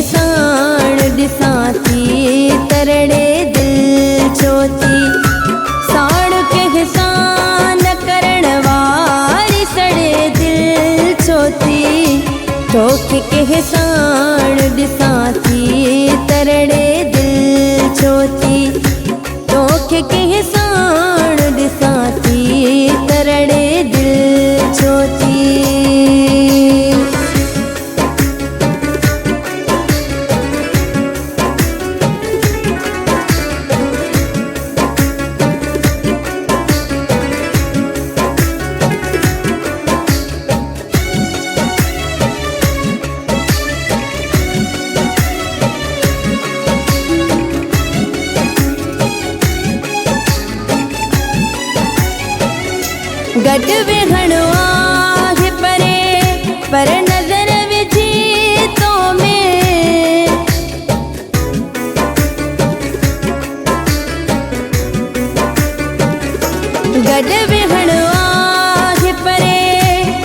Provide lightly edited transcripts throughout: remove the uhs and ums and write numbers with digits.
साण ॾिसां थी तरड़े दिल छो थी। साण कंहिं सां न करण वारी सड़े दिल छो थी। तोखे कंहिं साण ॾिसां थी तरड़े दिल छो थी। तोखे कंहिं साण ॾिसां थी तरड़े दिल छो थी। गॾु वेहणो आहे परे पर नज़र विझी तो में। गॾु वेहणो आहे परे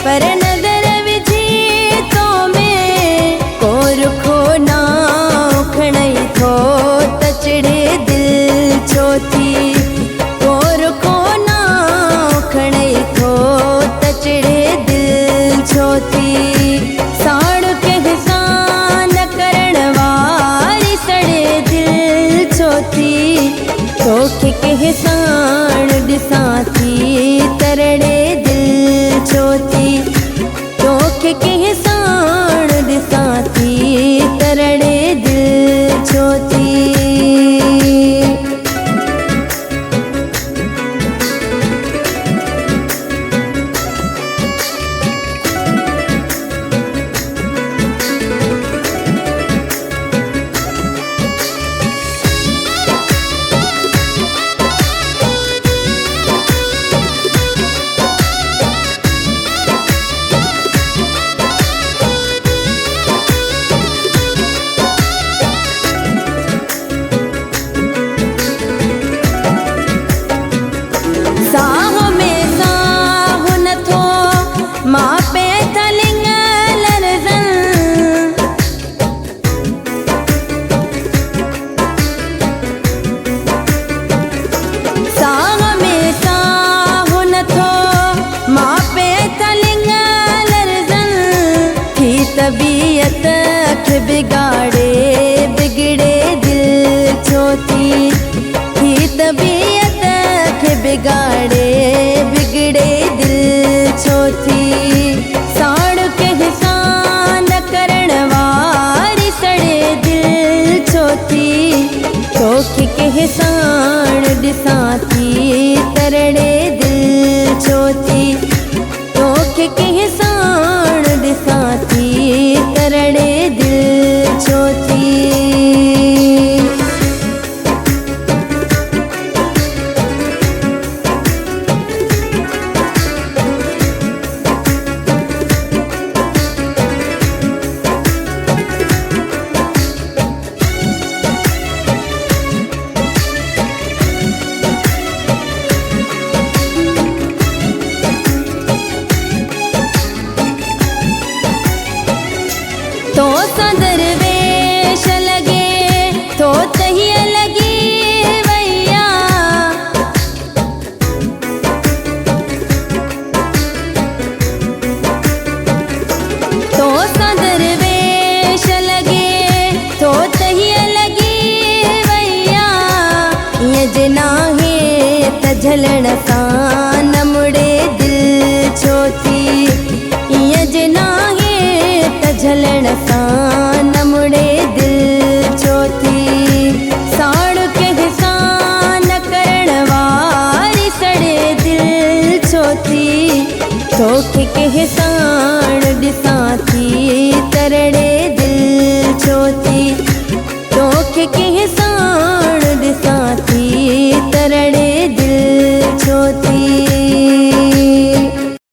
पर नज़र विझी तो में। को रुखो ना खणई थो त चिड़े दिल छो थी। को रुखो ना खणई थो त चिड़े दिल छो थी। साण कंहिं सां न करण वारी सड़े दिल छो थी। तोखे कंहिं साण ॾिसां थी तरड़े दिल छो थी। तोखे कंहिं साण ॾिसां थी तरड़े दिल छो थी। साह में साह नथो मापे त लिंग लरज़न। साह में साह नथो मापे त लिंग लरज़न। थी तबीयत खे बिगाड़े बिगड़े दिल छो थी। थी तबीयत खे बिगाड़े बिगड़े दिल छो थी। साण कंहिं सां न करण वारी सड़े दिल छो थी। तोखे कंहिं साण ॾिसां थी तरड़े दिल छो थी। तोखे कंहिं साण ॾिसां थी तरड़े दिल छो थी। तो सदर वेश लगे तो तहिया लगी वैया। तो सदर वेश लगे तो तहिया लगी वैया। ये जनाहे त झलण सां न मुड़े दिल छो थी। ये जनाहे त झलण सां न मुड़े दिल छो थी। साण कंहिं सां न करण वारी सड़े दिल छो थी। तोखे कंहिं साण ॾिसां थी तरड़े